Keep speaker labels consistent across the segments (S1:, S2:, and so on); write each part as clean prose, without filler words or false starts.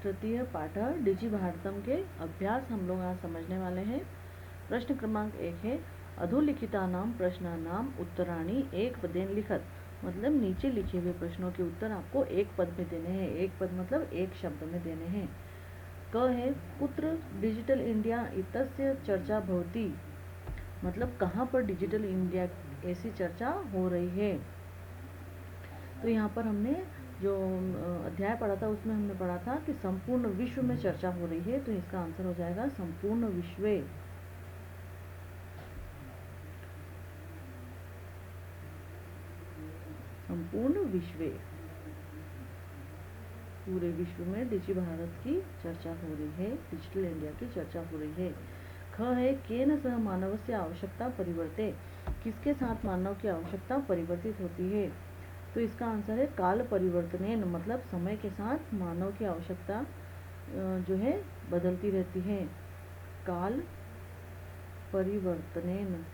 S1: तृतीय पाठ डिजी भारतम के अभ्यास हम लोग आज समझने वाले हैं। प्रश्न क्रमांक 1 है अधोलिखितानां प्रश्नानां उत्तराणि एक पदेन लिखत। मतलब नीचे लिखे हुए प्रश्नों के उत्तर आपको एक पद में देने हैं। एक पद मतलब एक शब्द में देने हैं। क है कुत्र डिजिटल इंडिया इत्यस्य चर्चा भवति। मतलब कहाँ पर डिजिटल इंडिया ऐसी चर्चा हो रही है। तो यहाँ पर हमने जो अध्याय पढ़ा था उसमें हमने पढ़ा था कि संपूर्ण विश्व में चर्चा हो रही है, तो इसका आंसर हो जाएगा संपूर्ण विश्व। संपूर्ण विश्व, पूरे विश्व में डिजी भारत की चर्चा हो रही है, डिजिटल इंडिया की चर्चा हो रही है। ख है केन सह मानवस्य आवश्यकता परिवर्ते। किसके साथ मानव की आवश्यकता परिवर्तित होती है। तो इसका आंसर है काल परिवर्तनेन। मतलब समय के साथ मानव की आवश्यकता जो है बदलती रहती है। काल परिवर्तनेन।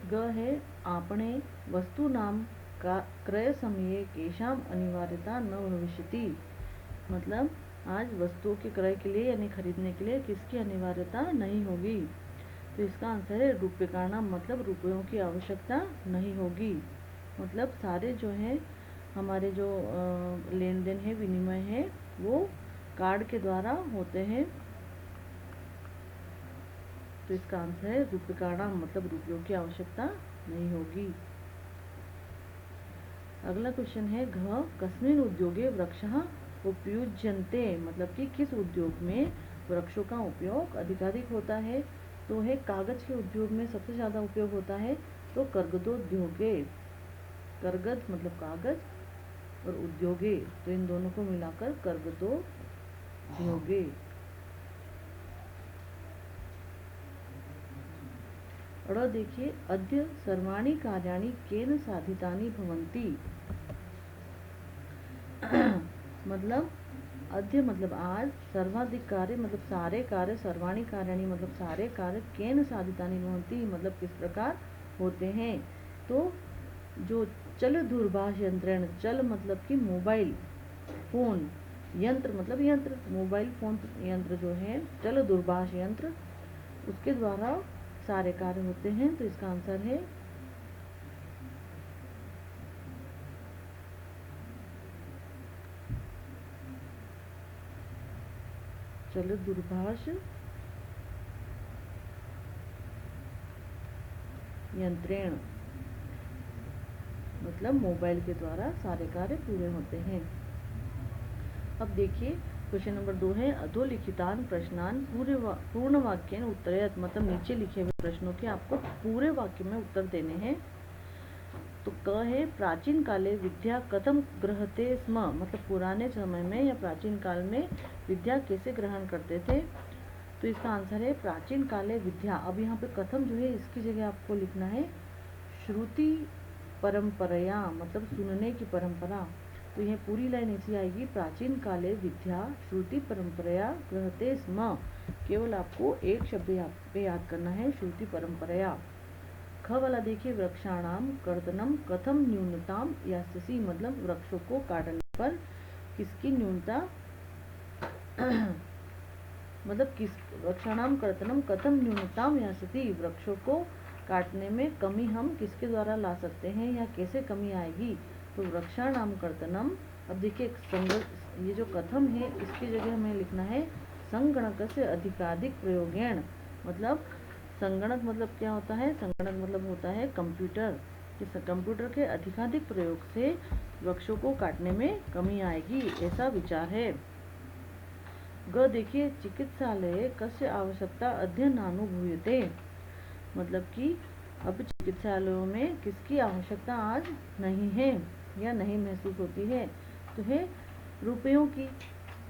S1: ग है आपणे वस्तूनां का क्रय समये केशाम अनिवार्यता न भविष्यति। मतलब आज वस्तुओं के क्रय के लिए यानी खरीदने के लिए किसकी अनिवार्यता नहीं होगी। तो इसका आंसर है रूप्यकाणाम। मतलब रुपयों की आवश्यकता नहीं होगी। मतलब सारे जो है हमारे जो लेन देन है, विनिमय है, वो कार्ड के द्वारा होते हैं। तो इसका आंसर है रूप्यकाणाम। मतलब रुपयों की आवश्यकता नहीं होगी। अगला क्वेश्चन है घ कस्मिन् उद्योगे वृक्षः उपयुज्यन्ते। मतलब कि किस उद्योग में वृक्षों का उपयोग अधिकाधिक होता है। तो है कागज के उद्योग में सबसे ज़्यादा उपयोग होता है। तो कर्गदोद्योगे। कर्गद मतलब कागज और उद्योगे, तो इन दोनों को मिलाकर कर्गदोद्योगे। और देखिए अद्य सर्वाणि कार्याणि केन साधितानि भवन्ति। मतलब अद्य मतलब आज, सर्वाधिक कार्य मतलब सारे कार्य, सर्वाणि कार्याणि मतलब सारे कार्य केन साधितानि भवन्ति मतलब किस प्रकार होते हैं। तो जो चल दूरभाष यंत्रेण, चल मतलब कि मोबाइल फोन, यंत्र मतलब यंत्र, मोबाइल फोन यंत्र जो है चल दूरभाष यंत्र, उसके द्वारा सारे कार्य होते हैं। तो इसका आंसर है चल दूरभाष यंत्रेण। मतलब मोबाइल के द्वारा सारे कार्य पूरे होते हैं। अब देखिए क्वेश्चन नंबर 2 है अधोलिखितान प्रश्नान पूर्ण वाक्येन उत्तरयत। मतलब नीचे लिखे हुए प्रश्नों के आपको पूरे वाक्य में उत्तर देने हैं। तो क है प्राचीन काले विद्या कथम ग्रहते स्म। मतलब पुराने समय में या प्राचीन काल में विद्या कैसे ग्रहण करते थे। तो इसका आंसर है प्राचीन काले विद्या। अब यहाँ पे कथम जो है इसकी जगह आपको लिखना है श्रुति परंपरया। मतलब सुनने की परंपरा। तो यह पूरी लाइन ऐसी आएगी प्राचीन काले विद्या श्रुति परंपरया ग्रहते स्म। केवल आपको एक शब्द पे याद करना है श्रुति परंपरया। ख वाला देखिए वृक्षाणाम कर्तनम कथम न्यूनताम यास्यसि। मतलब वृक्षों को काटने पर किसकी न्यूनता मतलब किस वृक्षाणाम कर्तनम कथम न्यूनताम यास्यति। वृक्षों को काटने में कमी हम किसके द्वारा ला सकते हैं या कैसे कमी आएगी। तो वृक्षाणाम कर्तनम। अब देखिए ये जो कथम है इसकी जगह हमें लिखना है संगणक से अधिकाधिक प्रयोगेण। मतलब संगणक मतलब क्या होता है, संगणक मतलब होता है कंप्यूटर। इस कंप्यूटर के अधिकाधिक प्रयोग से वृक्षों को काटने में कमी आएगी, ऐसा विचार है। ग देखिए चिकित्सालय कस्य आवश्यकता अध्ययनानुभूयते। मतलब कि अब चिकित्सालयों में किसकी आवश्यकता आज नहीं है या नहीं महसूस होती है। तो है रुपयों की।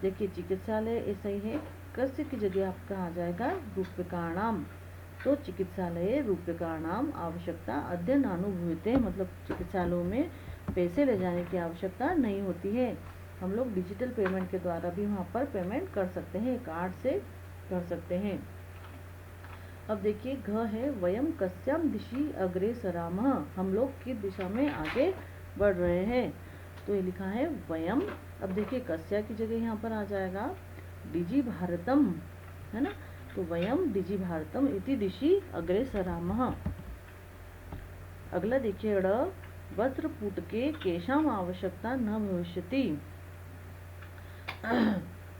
S1: देखिए चिकित्सालय ऐसा ही है, कस्य की जगह आपका आ जाएगा रूप्यकाणाम। तो चिकित्सालय रूप्यकाणाम आवश्यकता अध्ययनानुभूयते। मतलब चिकित्सालयों में पैसे ले जाने की आवश्यकता नहीं होती है। हम लोग डिजिटल पेमेंट के द्वारा भी वहाँ पर पेमेंट कर सकते हैं, कार्ड से कर सकते हैं। अब देखिए घ है वयम कस्याम दिशि अग्रेसरामः, हम लोग किस दिशा में आगे बढ़ रहे हैं। तो ये लिखा है वयम। अब देखिए कस्या की जगह यहाँ पर आ जाएगा डिजि भारतम, है ना। तो वयम डिजि भारतम इति दिशि अग्रेसरामः। अगला देखिए ड़ वस्त्रपुटके केषाम आवश्यकता न भविष्यति।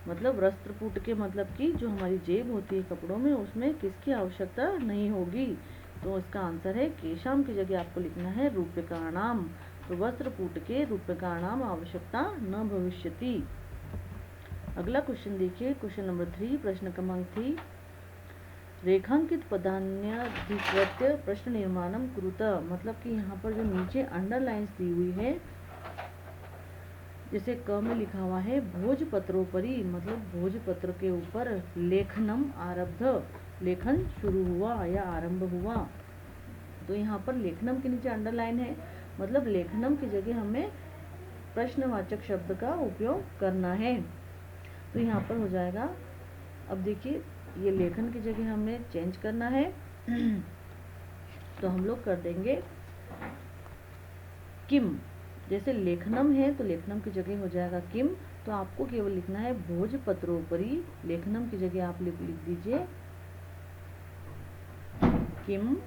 S1: मतलब वस्त्रपुट के मतलब कि जो हमारी जेब होती है कपड़ों में, उसमें किसकी आवश्यकता नहीं होगी। तो इसका आंसर है केशाम की जगह आपको लिखना है रूप्यकाणाम। तो वस्त्रपुट के रूप्यकाणाम आवश्यकता न भविष्यति। अगला क्वेश्चन देखिए, क्वेश्चन नंबर 3, प्रश्न क्रमांक 3, रेखांकित पदान्यधिकृत्य प्रश्न निर्माणम कुरुत। मतलब कि यहाँ पर जो नीचे अंडरलाइंस दी हुई है, जैसे क में लिखा हुआ है भोजपत्रोपरि, मतलब भोजपत्र के ऊपर लेखनम आरब्ध, लेखन शुरू हुआ या आरंभ हुआ। तो यहाँ पर लेखनम के नीचे अंडरलाइन है, मतलब लेखनम की जगह हमें प्रश्नवाचक शब्द का उपयोग करना है। तो यहाँ पर हो जाएगा, अब देखिए ये लेखन की जगह हमें चेंज करना है। तो हम लोग कर देंगे किम। जैसे लेखनम है तो लेखनम की जगह हो जाएगा किम। तो आपको केवल लिखना है भोजपत्रोपरि, लेखनम की जगह आप लिख दीजिए किम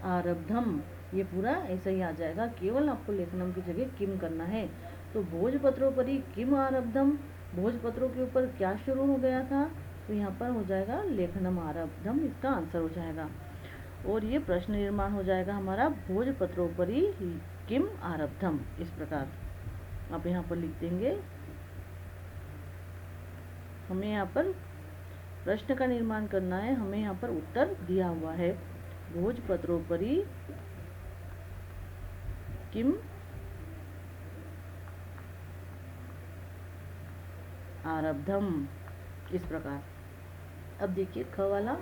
S1: आरब्धम। ये पूरा ऐसा ही आ जाएगा, केवल आपको लेखनम की जगह किम करना है। तो भोजपत्रोपरि किम आरब्धम, भोजपत्रों के ऊपर क्या शुरू हो गया था। तो यहाँ पर हो जाएगा लेखनम आरब्धम, इसका आंसर हो जाएगा। और ये प्रश्न निर्माण हो जाएगा हमारा भोजपत्रोपरि किम आरब्धम। इस प्रकार आप यहाँ पर लिख देंगे। हमें यहाँ पर प्रश्न का निर्माण करना है, हमें यहाँ पर उत्तर दिया हुआ है भोजपत्रोपरि किम आरब्धम, इस प्रकार। अब देखिए ख वाला,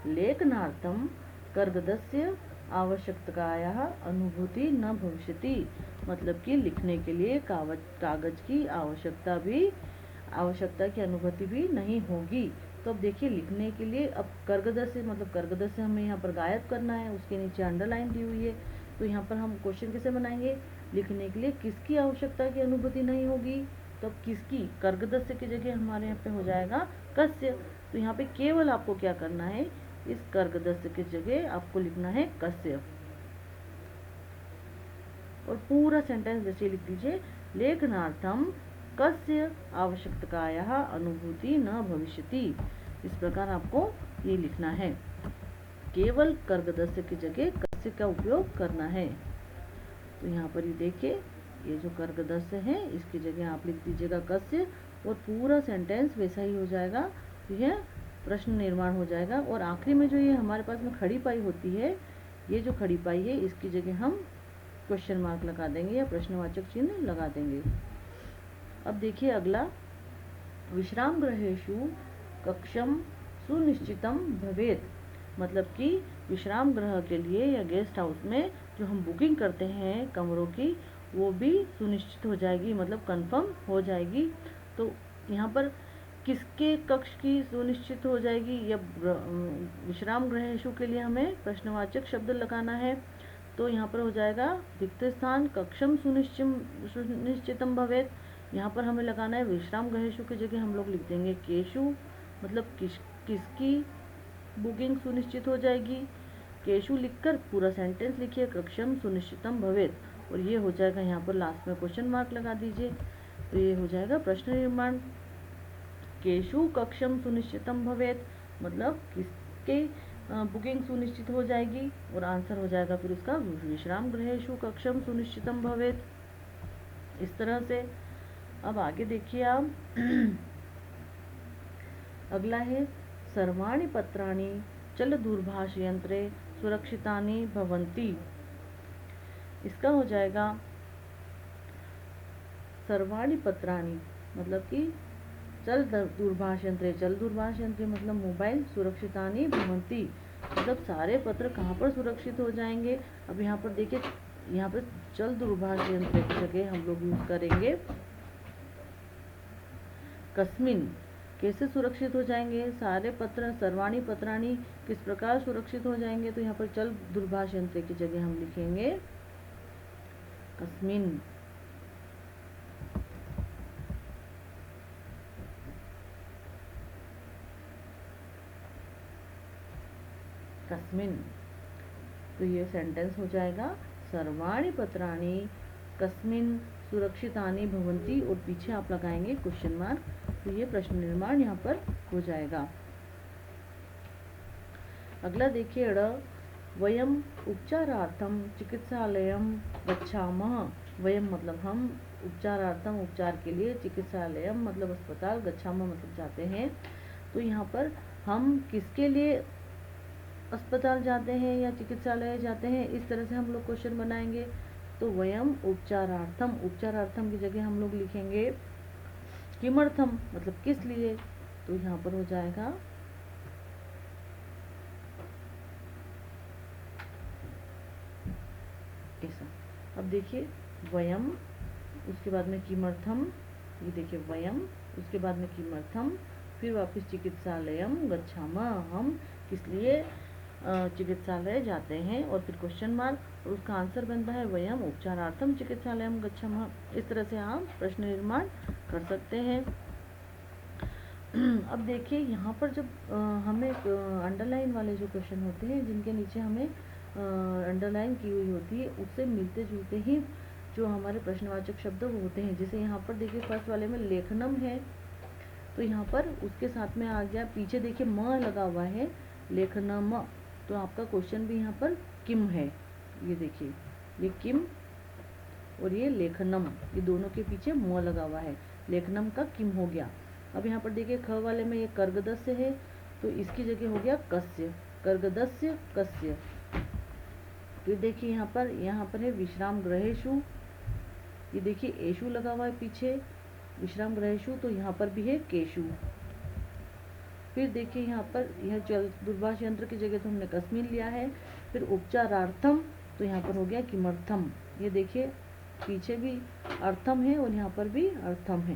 S1: लेखनार्थम कर्गदस्य आवश्यकतायाः अनुभूति न भविष्यति। मतलब कि लिखने के लिए कागज की आवश्यकता की अनुभूति भी नहीं होगी। तो अब देखिए लिखने के लिए अब कर्गदस्य, मतलब कर्गदस्य हमें यहाँ पर गायब करना है, उसके नीचे अंडरलाइन दी हुई है। तो यहाँ पर हम क्वेश्चन कैसे बनाएंगे, लिखने के लिए किसकी आवश्यकता की अनुभूति नहीं होगी। तो अब किसकी, कर्गदस्य की जगह हमारे यहाँ पे हो जाएगा कस्य। तो यहाँ पे केवल आपको क्या करना है, इस कर्गदस्य की जगह आपको लिखना है कस्य। और पूरा सेंटेंस जैसे लिख दीजिए, लेखनार्थम कस्य आवश्यकतायाः अनुभूति न भविष्यति। इस प्रकार आपको ये लिखना है, केवल कर्गदस्य की जगह कस्य का उपयोग करना है। तो यहाँ पर ये देखिए, ये जो कर्गदस्य है इसकी जगह आप लिख दीजिएगा कस्य, और पूरा सेंटेंस वैसा ही हो जाएगा। यह प्रश्न निर्माण हो जाएगा। और आखिरी में जो ये हमारे पास में खड़ी पाई होती है, ये जो खड़ी पाई है इसकी जगह हम क्वेश्चन मार्क लगा देंगे या प्रश्नवाचक चिन्ह लगा देंगे। अब देखिए अगला, विश्राम गृहेषु कक्षम सुनिश्चितम भवेत्। मतलब कि विश्राम गृह के लिए या गेस्ट हाउस में जो हम बुकिंग करते हैं कमरों की, वो भी सुनिश्चित हो जाएगी, मतलब कंफर्म हो जाएगी। तो यहाँ पर किसके कक्ष की सुनिश्चित हो जाएगी, या विश्राम गृहेषु के लिए हमें प्रश्नवाचक शब्द लगाना है। तो यहाँ पर हो जाएगा रिक्त स्थान कक्षम सुनिश्चितम भवेत्। यहाँ पर हमें लगाना है विश्राम गृहेषु की जगह हम लोग लिख देंगे केशु, मतलब किसकी बुकिंग सुनिश्चित हो जाएगी। केशु लिखकर पूरा सेंटेंस लिखिए, कक्षम सुनिश्चितम भवेत्, और ये हो जाएगा यहाँ पर लास्ट में क्वेश्चन मार्क लगा दीजिए। तो ये हो जाएगा प्रश्न निर्माण, केशु कक्षम सुनिश्चितम भवेत्, मतलब किसके बुकिंग सुनिश्चित हो जाएगी, और आंसर हो जाएगा फिर उसका विश्राम गृहेषु कक्षम सुनिश्चितम भवेत्। इस तरह से अब आगे देखिए आप अगला है सर्वाणि पत्राणि चल दूरभाष यंत्रे सुरक्षितानि भवन्ति। इसका हो जाएगा सर्वाणि पत्राणि, मतलब कि चल दूरभाष यंत्रे मतलब मोबाइल सुरक्षितानि भवन्ति, मतलब सारे पत्र कहाँ पर सुरक्षित हो जाएंगे। अब यहाँ पर देखिए, यहाँ पर चल दूरभाष यंत्र की जगह हम लोग यूज करेंगे कस्मिन। कैसे सुरक्षित हो जाएंगे? सारे पत्र सर्वाणी पत्राणी किस प्रकार सुरक्षित हो जाएंगे? तो यहाँ पर चल दूरभाष यंत्र की जगह हम लिखेंगे कस्मिन। कस्मिन, तो ये सेंटेंस हो जाएगा सर्वाणि पत्राणि कस्मिन सुरक्षितानि भवन्ति, और पीछे आप लगाएंगे क्वेश्चन मार्क। तो ये प्रश्न निर्माण यहाँ पर हो जाएगा। अगला देखिए ड़, वयम उपचारार्थम चिकित्सालयम गच्छामः। वयम मतलब हम, उपचारार्थम उपचार के लिए, चिकित्सालयम मतलब अस्पताल, गच्छामः मतलब जाते हैं। तो यहाँ पर हम किसके लिए अस्पताल जाते हैं या चिकित्सालय जाते हैं, इस तरह से हम लोग क्वेश्चन बनाएंगे। तो वयम उपचारार्थम, उपचारार्थम की जगह हम लोग लिखेंगे किमर्थम मतलब किस लिए। तो यहाँ पर हो जाएगा ऐसा। अब देखिए वयम, उसके बाद में किमर्थम, ये देखिए वयम, उसके बाद में किमर्थम, फिर वापस चिकित्सालयम गच्छामः, हम किस लिए चिकित्सालय जाते हैं, और फिर क्वेश्चन मार्क, और उसका आंसर बनता है वयम उपचारार्थम चिकित्सालयम गच्छामः। इस तरह से आप प्रश्न निर्माण कर सकते हैं। अब देखिए यहाँ पर जब हमें अंडरलाइन वाले जो क्वेश्चन होते हैं, जिनके नीचे हमें अंडरलाइन की हुई होती है, उससे मिलते जुलते ही जो हमारे प्रश्नवाचक शब्द वो होते हैं। जैसे यहाँ पर देखिए फर्स्ट वाले में लेखनम है, तो यहाँ पर उसके साथ में आ गया, पीछे देखिए म लगा हुआ है, लेखनम, तो आपका क्वेश्चन भी यहाँ पर किम है। ये देखिए ये किम और ये लेखनम, ये दोनों के पीछे म लगा हुआ है, लेखनम का किम हो गया। अब यहाँ पर देखिए ख वाले में ये कर्गदस्य है, तो इसकी जगह हो गया कस्य, कर्गदस्य कस्य। फिर देखिए यहाँ पर है विश्राम ग्रहेशु, ये देखिए एशु लगा हुआ है पीछे, विश्राम ग्रहेशु, तो यहाँ पर भी है केशु। फिर देखिए यहाँ पर यह चल दूरभाष यंत्र की जगह तो हमने कस्मिन लिया है। फिर उपचारार्थम, तो यहाँ पर हो गया किमर्थम, ये देखिए पीछे भी अर्थम है और यहाँ पर भी अर्थम है,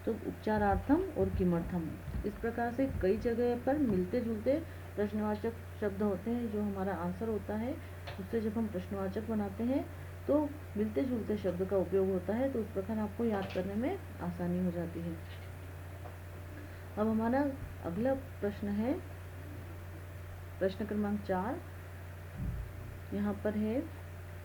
S1: तो उपचारार्थम और किमर्थम। इस प्रकार से कई जगह पर मिलते जुलते प्रश्नवाचक शब्द होते हैं, जो हमारा आंसर होता है उससे जब हम प्रश्नवाचक बनाते हैं तो मिलते जुलते शब्द का उपयोग होता है, तो उस प्रकार आपको याद करने में आसानी हो जाती है। अब हमारा अगला प्रश्न है प्रश्न क्रमांक 4। यहाँ पर है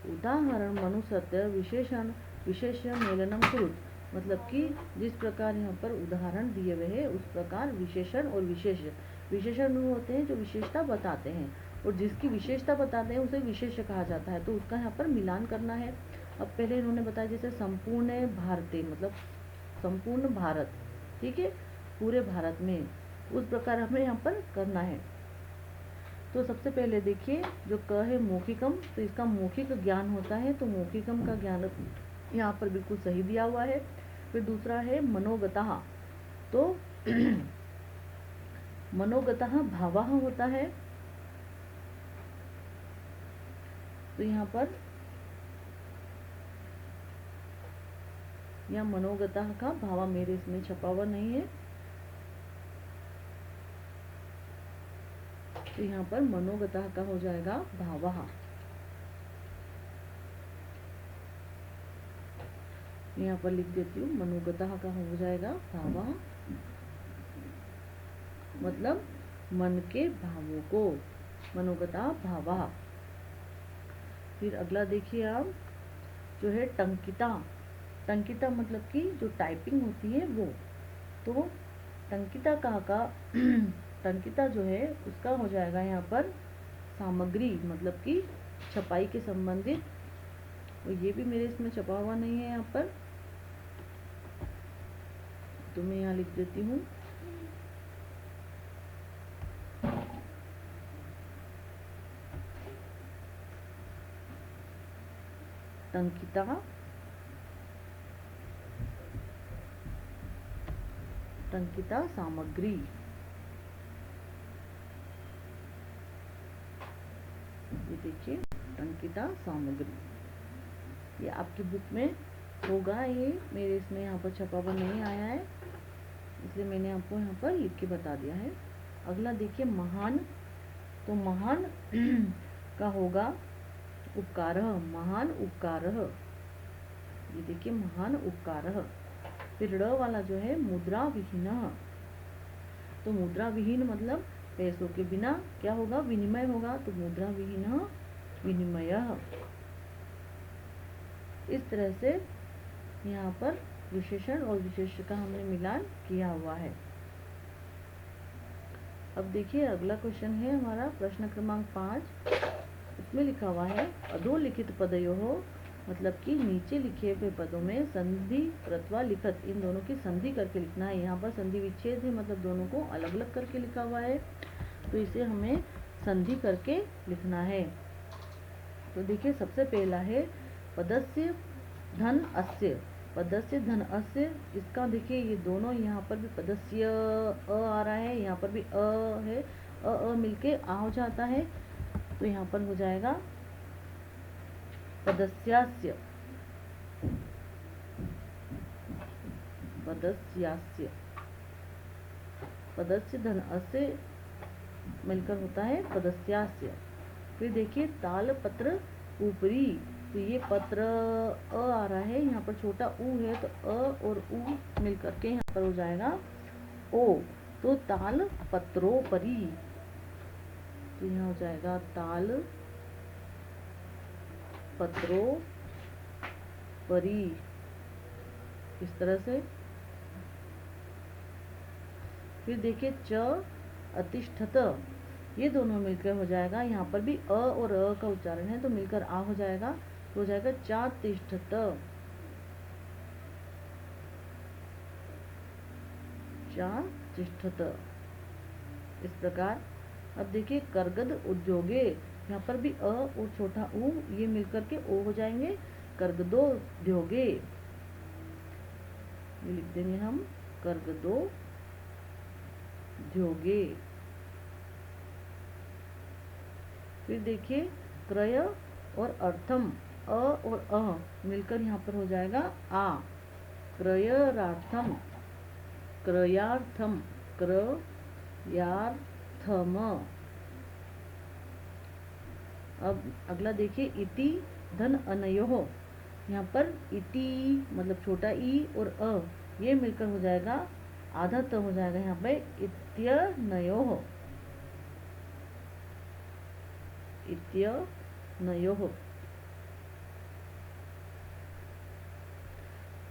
S1: उदाहरण मनुसत्य विशेषण विशेष्य मेलनम कुरुत, मतलब कि जिस प्रकार यहाँ पर उदाहरण दिए हुए हैं उस प्रकार विशेषण और विशेष्य, विशेषण होते हैं जो विशेषता बताते हैं, और जिसकी विशेषता बताते हैं उसे विशेष्य कहा जाता है, तो उसका यहाँ पर मिलान करना है। अब पहले इन्होंने बताया जैसे संपूर्ण भारते मतलब संपूर्ण भारत, ठीक है, पूरे भारत में, उस प्रकार हमें यहाँ पर करना है। तो सबसे पहले देखिए जो क है मौखिकम, तो इसका मौखिक ज्ञान होता है, तो मौखिकम का ज्ञान यहाँ पर बिल्कुल सही दिया हुआ है। फिर दूसरा है मनोगतः, तो मनोगतः भावः होता है, तो यहाँ पर यह मनोगतः का भावा मेरे इसमें छपा हुआ नहीं है, तो यहाँ पर मनोगतः का हो जाएगा भावः। यहाँ पर लिख देती हूँ मनोगतः का हो जाएगा भावः, मतलब मन के भावों को, मनोगतः भावः। फिर अगला देखिए आप जो है टंकिता, टंकिता मतलब कि जो टाइपिंग होती है वो, तो टंकिता का टंकिता जो है उसका हो जाएगा यहाँ पर सामग्री, मतलब कि छपाई के संबंधित, और ये भी मेरे इसमें छपा हुआ नहीं है यहाँ पर, तो मैं यहाँ लिख देती हूँ टंकिता, टंकिता सामग्री। ये देखिए टंकिता सामग्री, ये आपकी बुक में होगा, ये मेरे इसमें यहाँ पर छपा हुआ नहीं आया है, इसलिए मैंने आपको यहाँ पर लिख के बता दिया है। अगला देखिए महान, तो महान का होगा उपकारः, महान उपकारः, ये देखिए महान उपकारः। फिर ड़ वाला जो है मुद्रा विहीनः, तो मुद्रा विहीन मतलब पैसों के बिना क्या होगा, विनिमय होगा, तो मुद्रा विहीनः विनिमयः। इस तरह से यहाँ पर विशेषण और विशेष्य का हमने मिलान किया हुआ है। अब देखिए अगला क्वेश्चन है हमारा प्रश्न क्रमांक 5। इसमें लिखा हुआ है अधोलिखित पदयोः, मतलब कि नीचे लिखे हुए पदों में संधि कृत्वा लिखत, इन दोनों की संधि करके लिखना है। यहाँ पर संधि विच्छेद है, मतलब दोनों को अलग अलग करके लिखा हुआ है, तो इसे हमें संधि करके लिखना है। तो देखिए सबसे पहला है पदस्य धन अस्य, पदस्य धन अस्य, इसका देखिए ये दोनों यहाँ पर भी पदस्य अ आ रहा है, यहाँ पर भी अ है, अ मिलके आ हो जाता है, तो यहाँ पर हो जाएगा पदस्यास्य, पदस्यास्य, पदस्य धन अस्य मिलकर होता है पदस्यास्य। फिर देखिए तालपत्र ऊपरी, तो ये पत्र अ आ रहा है, यहाँ पर छोटा ऊ है, तो अ और ऊ मिलकर के यहाँ पर हो जाएगा ओ, तो ताल पत्रोपरी, तो यहाँ हो जाएगा ताल पत्रोपरी, इस तरह से। फिर देखिए च अतिष्ठत, ये दोनों मिलकर हो जाएगा, यहाँ पर भी अ और अ का उच्चारण है, तो मिलकर आ हो जाएगा, तो हो जाएगा चातिष्ठत, चातिष्ठत, इस प्रकार। अब देखिए करगद उद्योगे, यहाँ पर भी अ और छोटा ऊ ये मिलकर के ओ हो जाएंगे, करगदोद्योगे, ये लिख देंगे हम करगदोद्योगे। फिर देखिए क्रय और अर्थम, अ और अ मिलकर यहाँ पर हो जाएगा आ, क्रयरार्थम, क्रयार्थम, क्रयार्थम। अब अगला देखिए इति धन अनयोः, यहाँ पर इति मतलब छोटा ई और अ ये मिलकर हो जाएगा आधा त हो जाएगा, यहाँ पे इत्यनयोः, इत्यनयोः।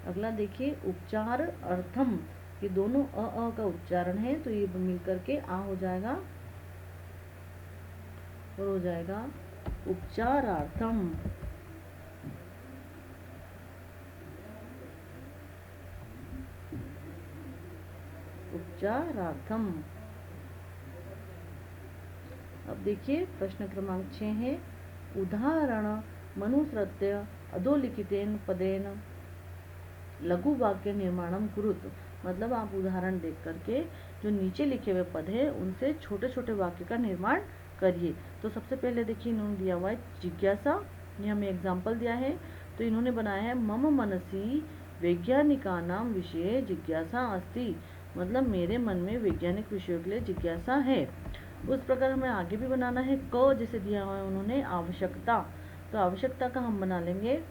S1: अगला देखिए उपचार अर्थम, ये दोनों अ का उच्चारण है, तो ये मिलकर के आ हो जाएगा और हो जाएगा उपचारार्थम। उपचारार्थम। अब देखिए प्रश्न क्रमांक 6 है उदाहरण मनुसृत्य अधोलिखितेन पदेन लघु वाक्य निर्माणम कुरुत, मतलब आप उदाहरण देख करके जो नीचे लिखे हुए पद है उनसे छोटे छोटे वाक्य का निर्माण करिए। तो सबसे पहले देखिए इन्होंने दिया हुआ है जिज्ञासा, ये हमें एग्जाम्पल दिया है, तो इन्होंने बनाया है मम मनसी वैज्ञानिकानाम विषय जिज्ञासा अस्ति, मतलब मेरे मन में वैज्ञानिक विषयों के लिए जिज्ञासा है। उस प्रकार हमें आगे भी बनाना है, क जैसे दिया हुआ है उन्होंने आवश्यकता, तो आवश्यकता का हम बना लेंगे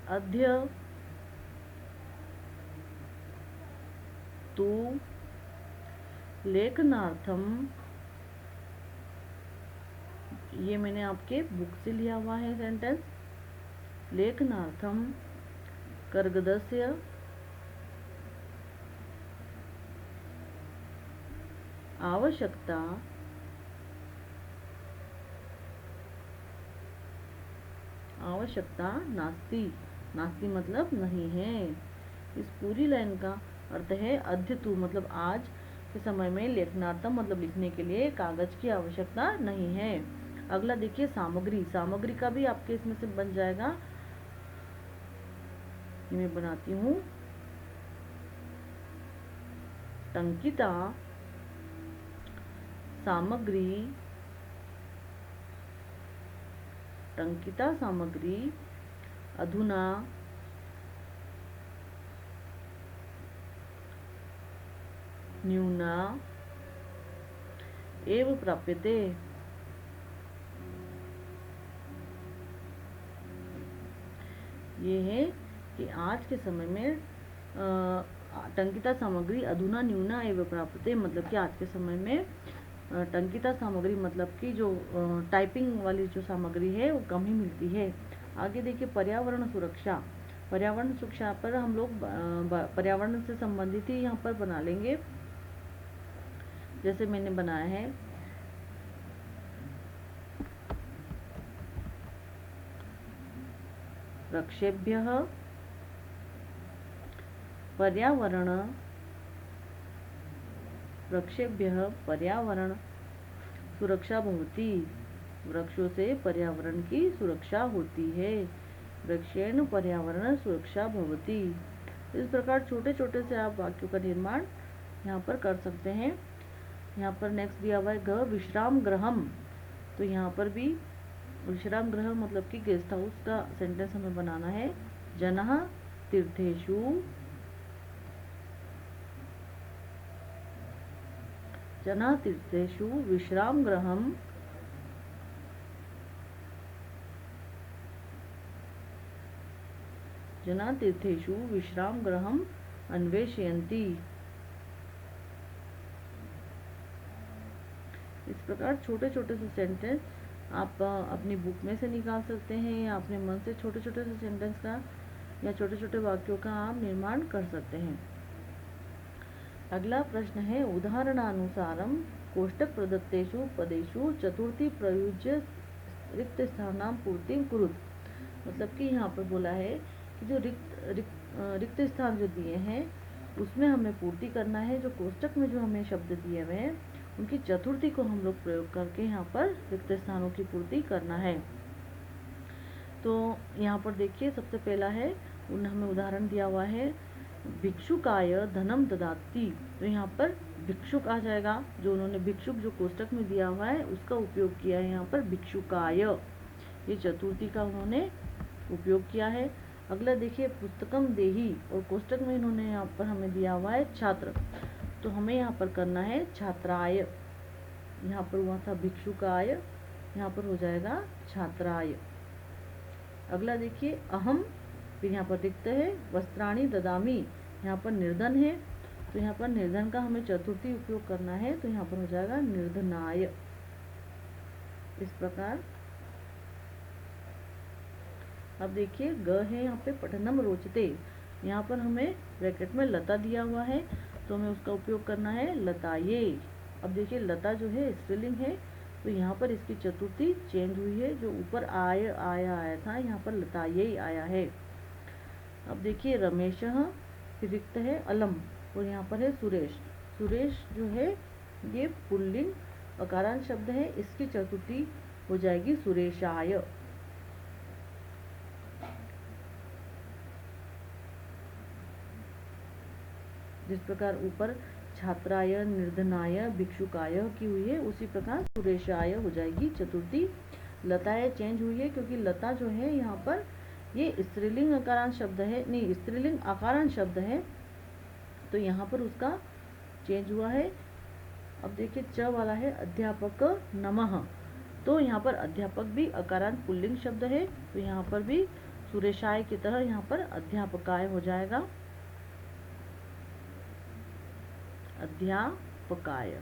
S1: अद्य तु लेखनार्थम, ये मैंने आपके बुक से लिया हुआ है सेंटेंस, लेखनार्थम कर्गदस्य आवश्यकता आवश्यकता नास्ति, नास्ति मतलब नहीं है। इस पूरी लाइन का अर्थ है अद्य तु मतलब आज के समय में लेखनार्थम मतलब लिखने के लिए कागज की आवश्यकता नहीं है। अगला देखिए सामग्री, सामग्री का भी आपके इसमें से बन जाएगा, ये मैं बनाती हूँ टंकिता सामग्री, टंकिता सामग्री अधुना न्यूना एव प्राप्यते। ये है कि आज के समय में टंकिता सामग्री अधुना न्यूना एव प्राप्यते, मतलब कि आज के समय में टंकिता सामग्री मतलब कि जो टाइपिंग वाली जो सामग्री है वो कम ही मिलती है। आगे देखिए पर्यावरण सुरक्षा। पर्यावरण सुरक्षा पर हम लोग पर्यावरण से संबंधित ही यहाँ पर बना लेंगे, जैसे मैंने बनाया है। वृक्षेभ्यः पर्यावरण सुरक्षा भवति। वृक्षों से पर्यावरण की सुरक्षा होती है। वृक्षेण पर्यावरण सुरक्षा भवति। इस प्रकार छोटे छोटे से आप वाक्यों का निर्माण यहाँ पर कर सकते हैं। यहाँ पर नेक्स्ट दिया हुआ है ग विश्राम गृहम। तो यहाँ पर भी विश्राम गृह मतलब कि गेस्ट हाउस का सेंटेंस हमें बनाना है। जनः तीर्थेषु विश्राम गृहम तीर्थेषु विश्राम गृहम अन्वेषयन्ति। इस प्रकार छोटे छोटे से सेंटेंस आप अपनी बुक में से निकाल सकते हैं या अपने मन से छोटे छोटे से सेंटेंस का या छोटे छोटे वाक्यों का आप निर्माण कर सकते हैं। अगला प्रश्न है उदाहरणानुसारम कोष्टक प्रदत्तेषु पदेषु चतुर्थी प्रयुज्य रिक्त स्थानां पूर्तिं कुरुत। मतलब कि यहाँ पर बोला है कि जो रिक्त स्थान जो दिए हैं उसमें हमें पूर्ति करना है। जो कोष्टक में जो हमें शब्द दिए हुए हैं उनकी चतुर्थी को हम लोग प्रयोग करके यहाँ पर रिक्त स्थानों की पूर्ति करना है। तो यहाँ पर देखिए सबसे पहला है हमें उदाहरण दिया हुआ है भिक्षुकाय धनम ददाति। तो यहाँ पर भिक्षुक आ जाएगा। जो उन्होंने भिक्षुक जो कोष्टक में दिया हुआ है उसका उपयोग किया है यहाँ पर भिक्षुकाय। ये चतुर्थी का उन्होंने उपयोग किया है। अगला देखिए पुस्तकम देही और कोष्टक में इन्होंने यहाँ पर हमें दिया हुआ है छात्र। तो हमें यहाँ पर करना है छात्राय। यहाँ पर हुआ था भिक्षुकाय, यहाँ पर हो जाएगा छात्राय। अगला देखिए अहम, फिर यहाँ पर रिक्त है वस्त्राणि ददामी। यहाँ पर निर्धन है तो यहाँ पर निर्धन का हमें चतुर्थी उपयोग करना है। तो यहाँ पर हो जाएगा निर्धनाय। इस प्रकार अब देखिए ग है यहाँ पे पठनम रोचते। यहाँ पर हमें ब्रैकेट में लता दिया हुआ है तो हमें उसका उपयोग करना है लताये। अब देखिए लता जो है स्त्रीलिंग है तो यहाँ पर इसकी चतुर्थी चेंज हुई है। जो ऊपर आया था यहाँ पर लताये आया है। अब देखिए रमेश फिर रिक्त है अलम और यहाँ पर है सुरेश। सुरेश जो है ये पुल्लिंग अकारांत शब्द है, इसकी चतुर्थी हो जाएगी सुरेशाय। जिस प्रकार ऊपर छात्राय निर्धनाय भिक्षुकाय की हुई है उसी प्रकार सुरेशाय हो जाएगी चतुर्थी। लताएं चेंज हुई है क्योंकि लता जो है यहाँ पर ये स्त्रीलिंग अकारांत शब्द है, नहीं स्त्रीलिंग आकारांत शब्द है तो यहाँ पर उसका चेंज हुआ है। अब देखिए च वाला है अध्यापक नमः। तो यहाँ पर अध्यापक भी अकारांत पुल्लिंग शब्द है तो यहाँ पर भी सुरेशाय की तरह यहाँ पर अध्यापकाय हो जाएगा, अध्यापकाय।